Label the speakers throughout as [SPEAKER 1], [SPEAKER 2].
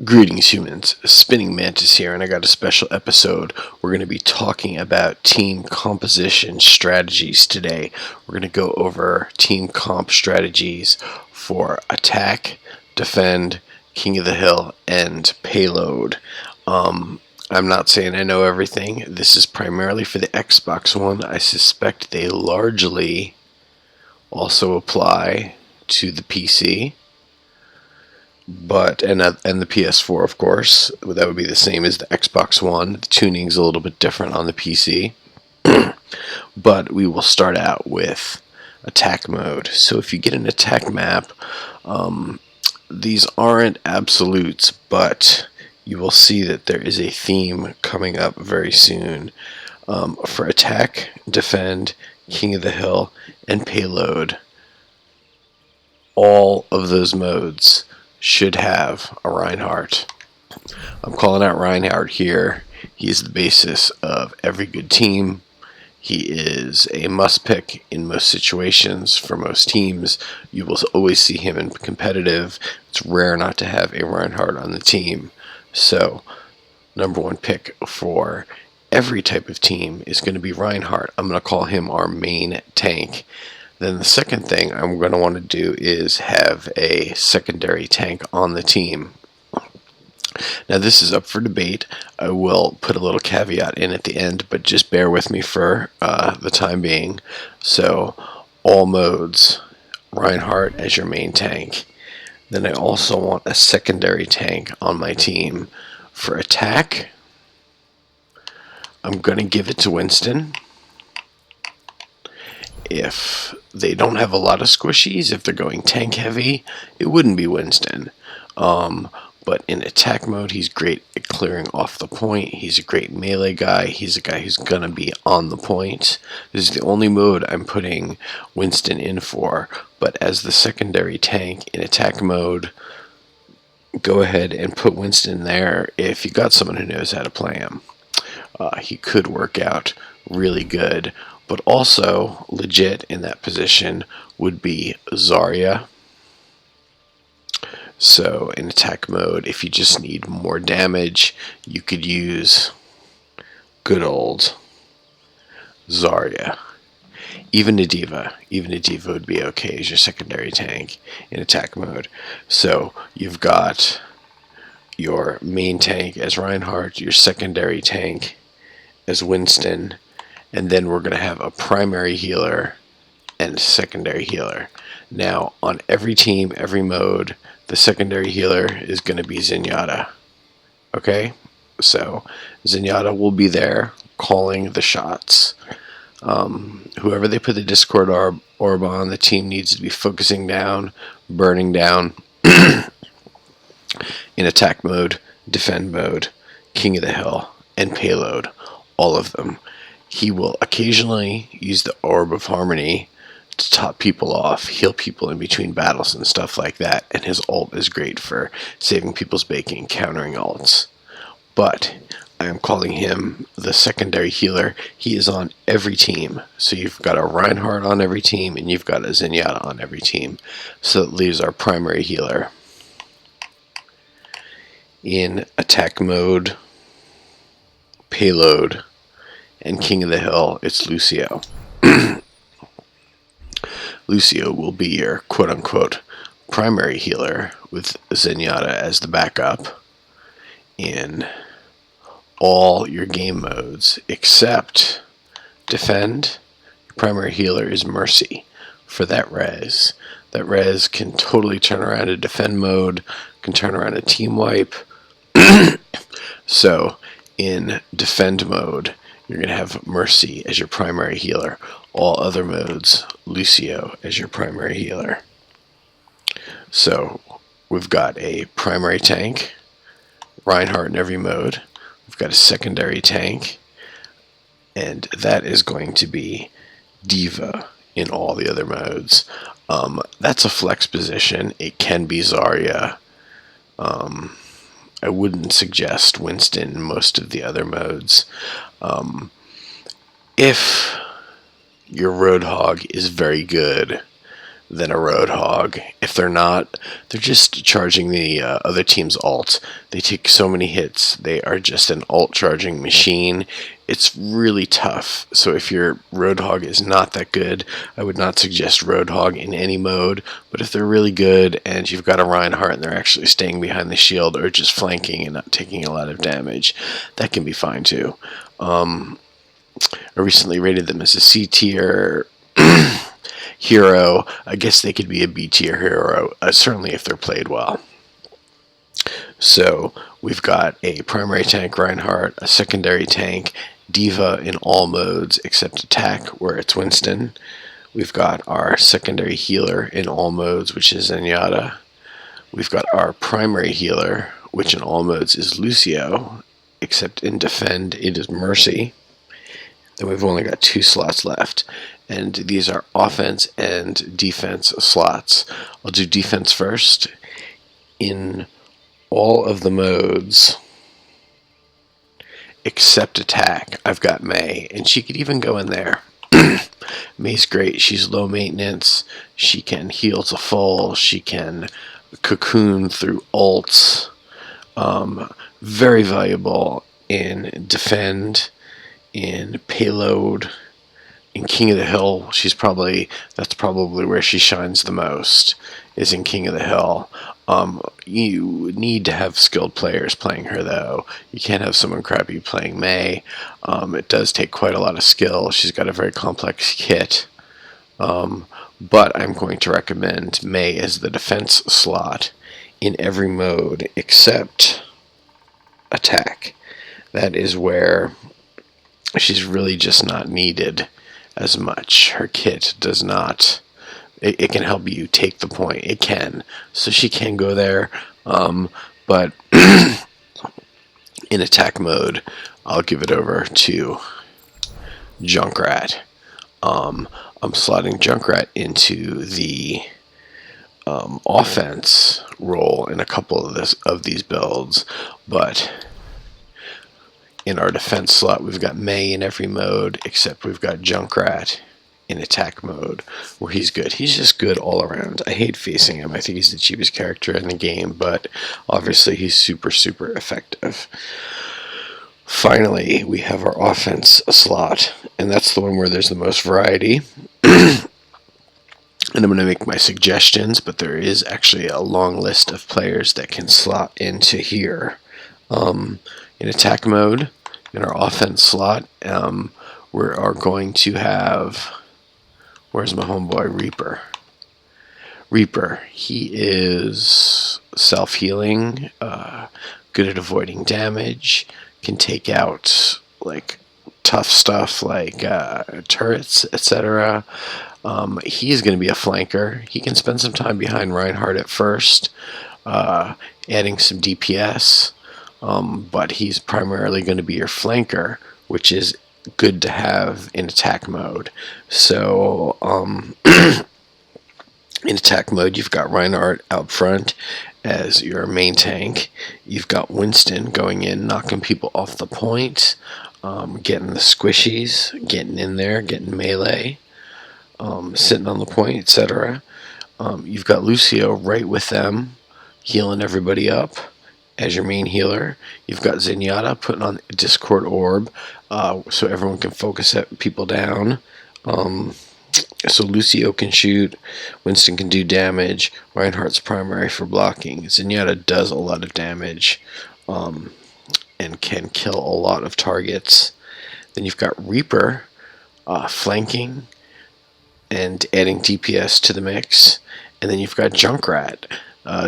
[SPEAKER 1] Greetings, humans. Spinning Mantis here, and I got a special episode. We're going to be talking about team composition strategies today. We're going to go over team comp strategies for attack, defend, king of the hill, and payload. I'm not saying I know everything. This is primarily for the Xbox One. I suspect they largely also apply to the PC. But and the PS4, of course, that would be the same as the Xbox One. The tuning's a little bit different on the PC. But we will start out with attack mode. So if you get an attack map, these aren't absolutes, but you will see that there is a theme coming up very soon. For attack, defend, king of the hill, and payload, all of those modes should have a Reinhardt. I'm calling out Reinhardt here. He's the basis of every good team. He is a must pick in most situations for most teams. You will always see him in competitive. It's rare not to have a Reinhardt on the team. So, number one pick for every type of team is going to be Reinhardt. I'm going to call him our main tank. Then the second thing I'm going to want to do is have a secondary tank on the team. Now this is up for debate. I will put a little caveat in at the end, but just bear with me for the time being. So all modes, Reinhardt as your main tank. Then I also want a secondary tank on my team. For attack, I'm going to give it to Winston. If they don't have a lot of squishies, if they're going tank heavy, it wouldn't be Winston. But in attack mode, he's great at clearing off the point. He's a great melee guy. He's a guy who's going to be on the point. This is the only mode I'm putting Winston in for. But as the secondary tank in attack mode, go ahead and put Winston there if you got someone who knows how to play him. He could work out really good. But also legit in that position would be Zarya. So in attack mode, if you just need more damage, you could use good old Zarya. Even a D.Va would be okay as your secondary tank in attack mode. So you've got your main tank as Reinhardt, your secondary tank as Winston, and then we're going to have a primary healer and secondary healer. Now, on every team, every mode, the secondary healer is going to be Zenyatta. Okay? So, Zenyatta will be there calling the shots. Whoever they put the Discord orb on, the team needs to be focusing down, burning down. In attack mode, defend mode, king of the hill, and payload. All of them. He will occasionally use the Orb of Harmony to top people off, heal people in between battles and stuff like that, and his ult is great for saving people's bacon and countering ults. But I am calling him the secondary healer. He is on every team. So you've got a Reinhardt on every team, and you've got a Zenyatta on every team. So that leaves our primary healer. In attack mode, payload, and king of the hill, it's Lucio. Lucio will be your quote-unquote primary healer with Zenyatta as the backup in all your game modes except defend. Your primary healer is Mercy for that res. That res can totally turn around a defend mode, can turn around a team wipe. So in defend mode, you're going to have Mercy as your primary healer. All other modes, Lucio as your primary healer. So we've got a primary tank, Reinhardt in every mode. We've got a secondary tank, and that is going to be D.Va in all the other modes. That's a flex position. It can be Zarya. I wouldn't suggest Winston in most of the other modes. If your Roadhog is very good, than a Roadhog. If they're not, they're just charging the other team's ult. They take so many hits. They are just an ult charging machine. It's really tough. So if your Roadhog is not that good, I would not suggest Roadhog in any mode. But if they're really good and you've got a Reinhardt and they're actually staying behind the shield or just flanking and not taking a lot of damage, that can be fine too. I recently rated them as a C tier hero. I guess they could be a B tier hero, certainly if they're played well. So we've got a primary tank Reinhardt, a secondary tank D.Va in all modes except attack, where it's Winston. We've got our secondary healer in all modes, which is Zenyatta. We've got our primary healer, which in all modes is Lucio, except in defend it is Mercy. Then we've only got 2 slots left, and these are offense and defense slots. I'll do defense first. In all of the modes except attack, I've got Mei, and she could even go in there. Mei's great. She's low maintenance. She can heal to full. She can cocoon through ults. Very valuable in defend, in payload, in King of the Hill. That's probably where she shines the most, is in King of the Hill. You need to have skilled players playing her, though. You can't have someone crappy playing Mei. It does take quite a lot of skill. She's got a very complex kit. But I'm going to recommend Mei as the defense slot in every mode except attack. That is where she's really just not needed as much. Her kit does not... It can help you take the point. It can. So she can go there. But in attack mode, I'll give it over to Junkrat. I'm slotting Junkrat into the offense role in a couple of these builds. But in our defense slot, we've got Mei in every mode, except we've got Junkrat in attack mode, where he's good. He's just good all around. I hate facing him. I think he's the cheapest character in the game, but obviously he's super, super effective. Finally, we have our offense slot, and that's the one where there's the most variety. And I'm going to make my suggestions, but there is actually a long list of players that can slot into here. In attack mode, in our offense slot, we are going to have... Where's my homeboy Reaper? Reaper, he is self-healing, good at avoiding damage, can take out like tough stuff like turrets, etc. He's going to be a flanker. He can spend some time behind Reinhardt at first, adding some DPS, but he's primarily going to be your flanker, which is good to have in attack mode. So in attack mode, you've got Reinhardt out front as your main tank. You've got Winston going in, knocking people off the point, getting the squishies, getting in there, getting melee, sitting on the point, etc. You've got Lucio right with them, healing everybody up as your main healer. You've got Zenyatta putting on a Discord orb, so everyone can focus people down. So Lucio can shoot, Winston can do damage, Reinhardt's primary for blocking. Zenyatta does a lot of damage, and can kill a lot of targets. Then you've got Reaper flanking and adding DPS to the mix. And then you've got Junkrat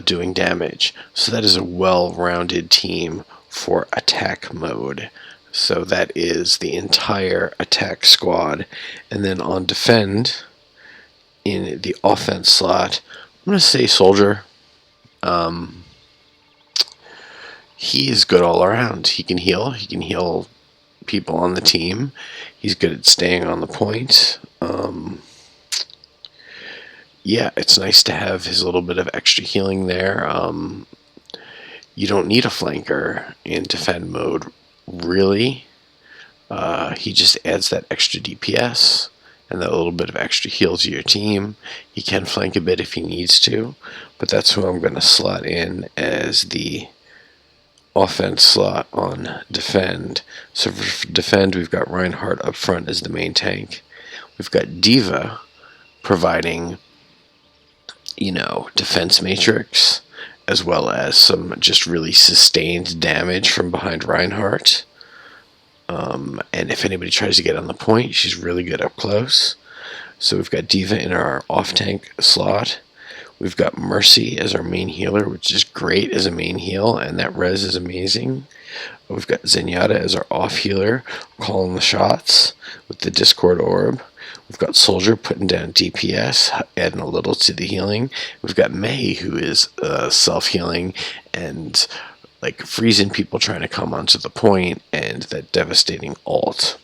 [SPEAKER 1] doing damage. So that is a well-rounded team for attack mode. So that is the entire attack squad. And then on defend, in the offense slot, I'm going to say Soldier. He is good all around. He can heal. He can heal people on the team. He's good at staying on the point. Yeah, it's nice to have his little bit of extra healing there. You don't need a flanker in defend mode, really. He just adds that extra DPS and that little bit of extra heal to your team. He can flank a bit if he needs to, but that's who I'm going to slot in as the offense slot on defend. So for defend, we've got Reinhardt up front as the main tank. We've got D.Va providing, defense matrix, as well as some just really sustained damage from behind Reinhardt. And if anybody tries to get on the point, she's really good up close. So we've got D.Va in our off-tank slot. We've got Mercy as our main healer, which is great as a main heal, and that res is amazing. We've got Zenyatta as our off healer, calling the shots with the Discord orb. We've got Soldier putting down DPS, adding a little to the healing. We've got Mei, who is self-healing and freezing people trying to come onto the point, and that devastating ult.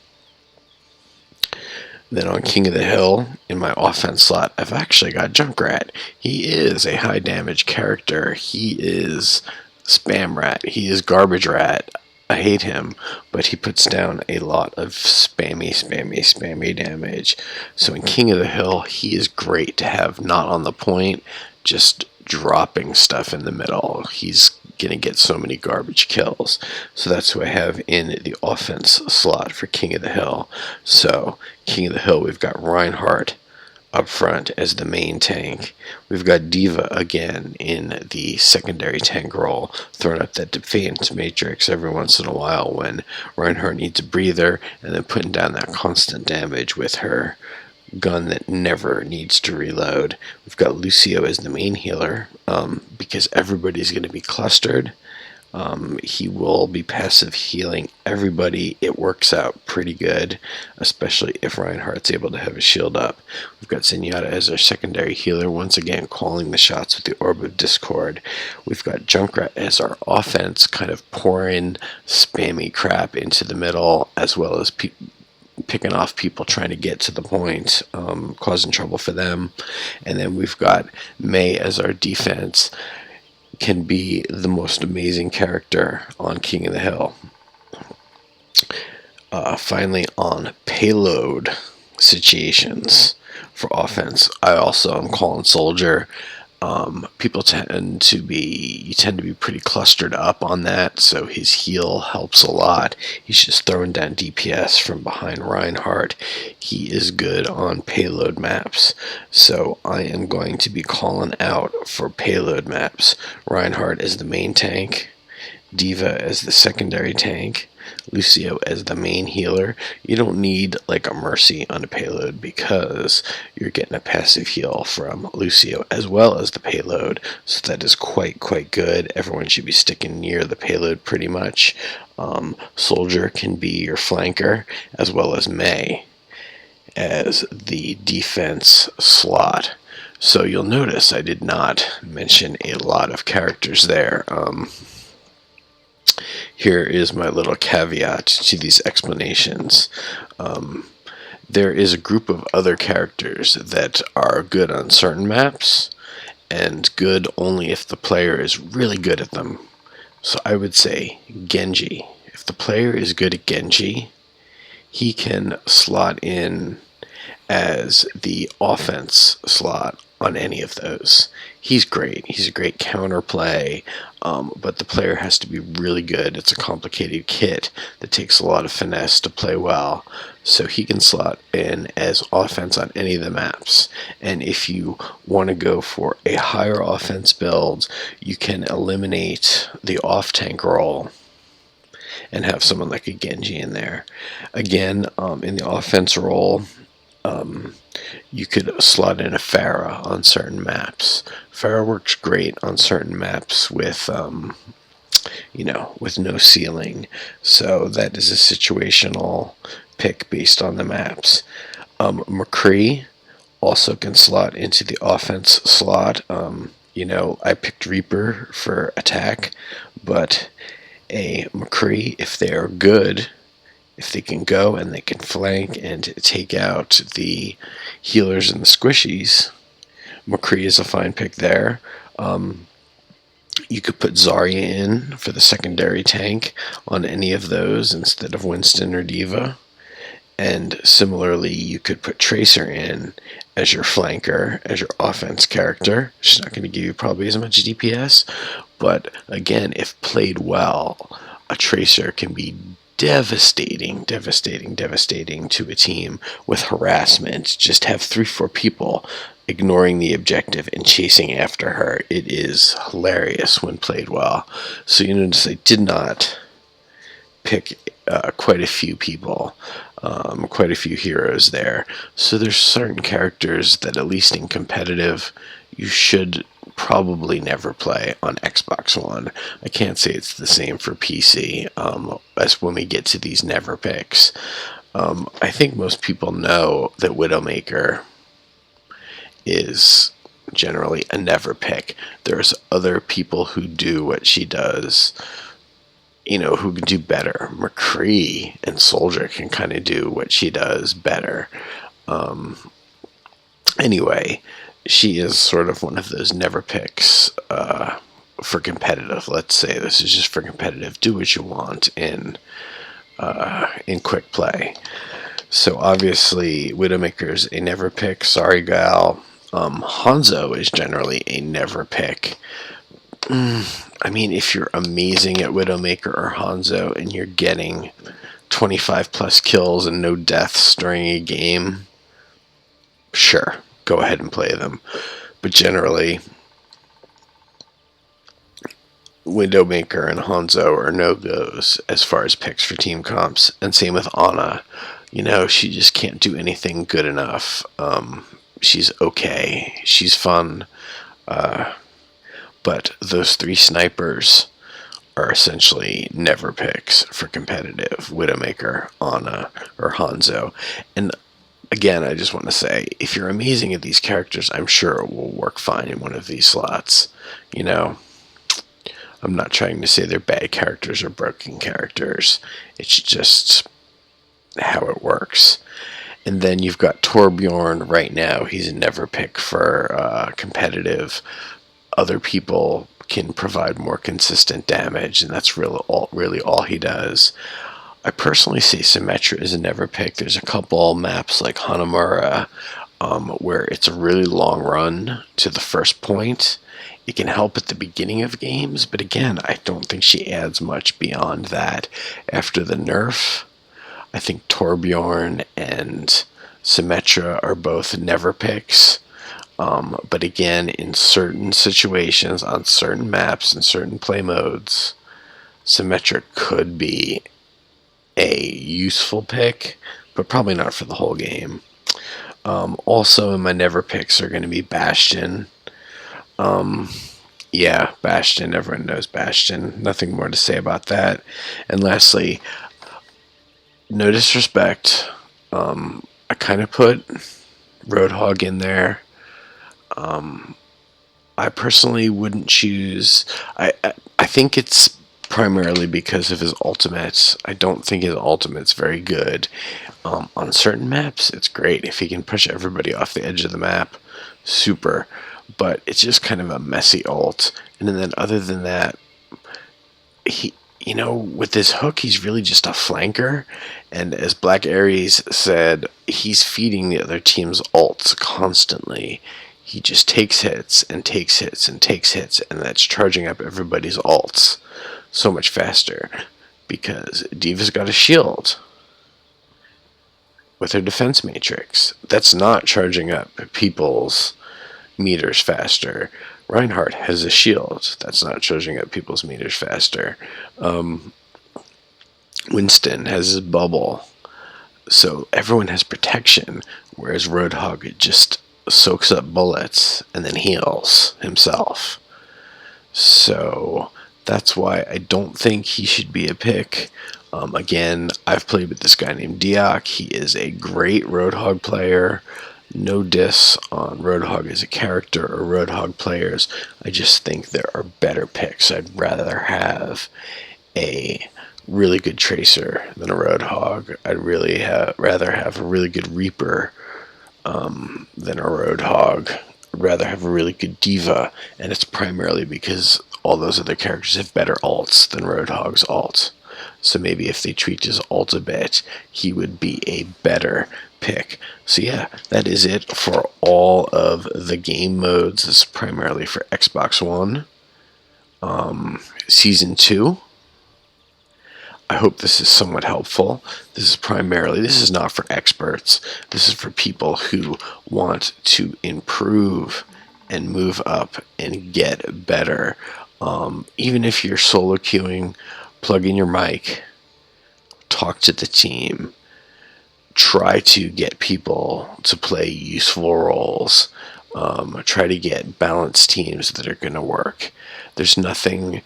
[SPEAKER 1] Then on King of the Hill, in my offense slot, I've actually got Junkrat. He is a high damage character. He is spam rat. He is garbage rat. I hate him, but he puts down a lot of spammy damage. So in King of the Hill, he is great to have not on the point, just dropping stuff in the middle. He's gonna get so many garbage kills. So that's who I have in the offense slot for King of the Hill. So King of the Hill, we've got Reinhardt up front as the main tank. We've got D.Va again in the secondary tank role, throwing up that defense matrix every once in a while when Reinhardt needs a breather, and then putting down that constant damage with her gun that never needs to reload. We've got Lucio as the main healer, because everybody's going to be clustered. He will be passive healing everybody. It works out pretty good, especially if Reinhardt's able to have his shield up. We've got Zenyatta as our secondary healer, once again calling the shots with the Orb of Discord. We've got Junkrat as our offense, kind of pouring spammy crap into the middle, as well as picking off people trying to get to the point, causing trouble for them. And then we've got Mei as our defense, can be the most amazing character on King of the Hill. Finally, on payload situations for offense, I also am calling Soldier. People tend to be pretty clustered up on that, so his heal helps a lot. He's just throwing down DPS from behind Reinhardt. He is good on payload maps, so I am going to be calling out for payload maps. Reinhardt as the main tank, D.Va as the secondary tank, Lucio as the main healer. You don't need a Mercy on a payload because you're getting a passive heal from Lucio as well as the payload, so that is quite good. Everyone should be sticking near the payload pretty much. Soldier can be your flanker, as well as Mei as the defense slot. So you'll notice I did not mention a lot of characters there. Here is my little caveat to these explanations. There is a group of other characters that are good on certain maps, and good only if the player is really good at them. So I would say Genji. If the player is good at Genji, he can slot in as the offense slot on any of those. He's great. He's a great counterplay, but the player has to be really good. It's a complicated kit that takes a lot of finesse to play well, so he can slot in as offense on any of the maps. And if you want to go for a higher offense build, you can eliminate the off-tank role and have someone like a Genji in there. Again, in the offense role, you could slot in a Pharah on certain maps. Pharah works great on certain maps with, with no ceiling. So that is a situational pick based on the maps. McCree also can slot into the offense slot. I picked Reaper for attack, but a McCree, if they are good, if they can go and they can flank and take out the healers and the squishies, McCree is a fine pick there. You could put Zarya in for the secondary tank on any of those instead of Winston or D.Va. And similarly, you could put Tracer in as your flanker, as your offense character. She's not going to give you probably as much DPS, but again, if played well, a Tracer can be devastating to a team with harassment. Just have 3-4 people ignoring the objective and chasing after her. It is hilarious when played well. So you notice I did not pick quite a few people, quite a few heroes there. So there's certain characters that, at least in competitive, you should probably never play on Xbox One. I can't say it's the same for PC, as when we get to these never picks. I think most people know that Widowmaker is generally a never pick. There's other people who do what she does, who can do better. McCree and Soldier can kind of do what she does better. Anyway, she is sort of one of those never picks for competitive. Let's say this is just for competitive. Do what you want in quick play. So obviously, Widowmaker's a never pick. Sorry, gal. Hanzo is generally a never pick. I mean, if you're amazing at Widowmaker or Hanzo and you're getting 25 plus kills and no deaths during a game, sure, go ahead and play them. But generally, Widowmaker and Hanzo are no-goes as far as picks for team comps. And same with Ana. She just can't do anything good enough. She's okay. She's fun. But those 3 snipers are essentially never picks for competitive. Widowmaker, Ana, or Hanzo. And again, I just want to say, if you're amazing at these characters, I'm sure it will work fine in one of these slots. I'm not trying to say they're bad characters or broken characters. It's just how it works. And then you've got Torbjorn right now. He's a never pick for competitive. Other people can provide more consistent damage, and that's really all he does. I personally see Symmetra as a never pick. There's a couple maps like Hanamura where it's a really long run to the first point. It can help at the beginning of games, but again, I don't think she adds much beyond that. After the nerf, I think Torbjorn and Symmetra are both never picks. But again, in certain situations, on certain maps, and certain play modes, Symmetra could be a useful pick, but probably not for the whole game. Also in my never picks are going to be Bastion. Yeah, Bastion. Everyone knows Bastion. Nothing more to say about that. And lastly, no disrespect, I kind of put Roadhog in there. I personally wouldn't choose. I think it's primarily because of his ultimates. I don't think his ultimate's very good. On certain maps, it's great. If he can push everybody off the edge of the map, super. But it's just kind of a messy ult. And then other than that, with this hook, he's really just a flanker. And as Black Ares said, he's feeding the other team's ults constantly. He just takes hits and takes hits and takes hits, and that's charging up everybody's ults so much faster because D.Va's got a shield with her defense matrix. That's not charging up people's meters faster. Reinhardt has a shield. That's not charging up people's meters faster. Winston has his bubble. So everyone has protection, whereas Roadhog just soaks up bullets and then heals himself. So that's why I don't think he should be a pick. Again, I've played with this guy named Diak. He is a great Roadhog player. No diss on Roadhog as a character or Roadhog players. I just think there are better picks. I'd rather have a really good Tracer than a Roadhog. I'd really rather have a really good Reaper than a Roadhog. I'd rather have a really good D.Va, and it's primarily because all those other characters have better ults than Roadhog's ult. So maybe if they tweaked his ult a bit, he would be a better pick. So yeah, that is it for all of the game modes. This is primarily for Xbox One. Season 2. I hope this is somewhat helpful. This is not for experts. This is for people who want to improve and move up and get better. Even if you're solo queuing, plug in your mic, talk to the team, try to get people to play useful roles, try to get balanced teams that are going to work. There's nothing,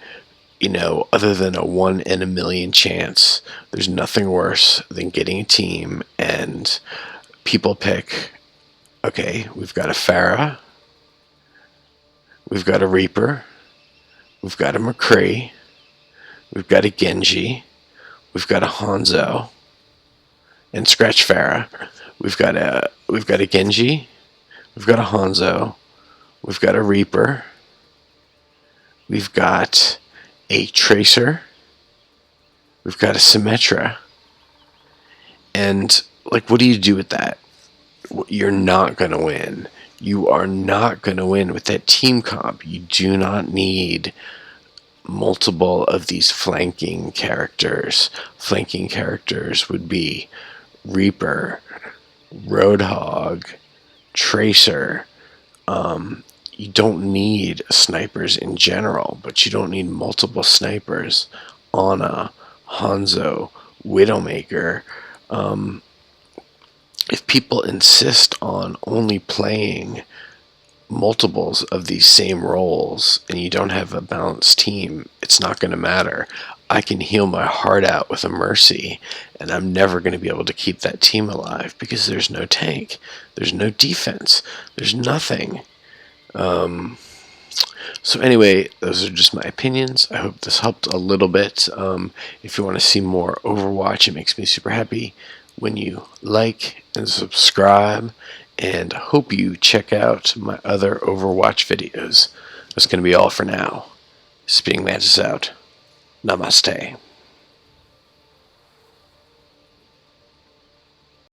[SPEAKER 1] other than a 1 in a million chance. There's nothing worse than getting a team and people pick, okay, we've got a Pharah, we've got a Reaper, we've got a McCree, we've got a Genji, we've got a Hanzo, and scratch Pharah. We've got a Genji, we've got a Hanzo, we've got a Reaper, we've got a Tracer, we've got a Symmetra, and what do you do with that? You're not going to win. You are not going to win with that team comp. You do not need multiple of these flanking characters. Flanking characters would be Reaper, Roadhog, Tracer. You don't need snipers in general, but you don't need multiple snipers. Ana, Hanzo, Widowmaker. If people insist on only playing multiples of these same roles and you don't have a balanced team, it's not going to matter. I can heal my heart out with a Mercy, and I'm never going to be able to keep that team alive because there's no tank, there's no defense, there's nothing. So anyway, those are just my opinions. I hope this helped a little bit. If you want to see more Overwatch, it makes me super happy when you like and subscribe, and hope you check out my other Overwatch videos. That's going to be all for now. Speaking Mantis out. Namaste.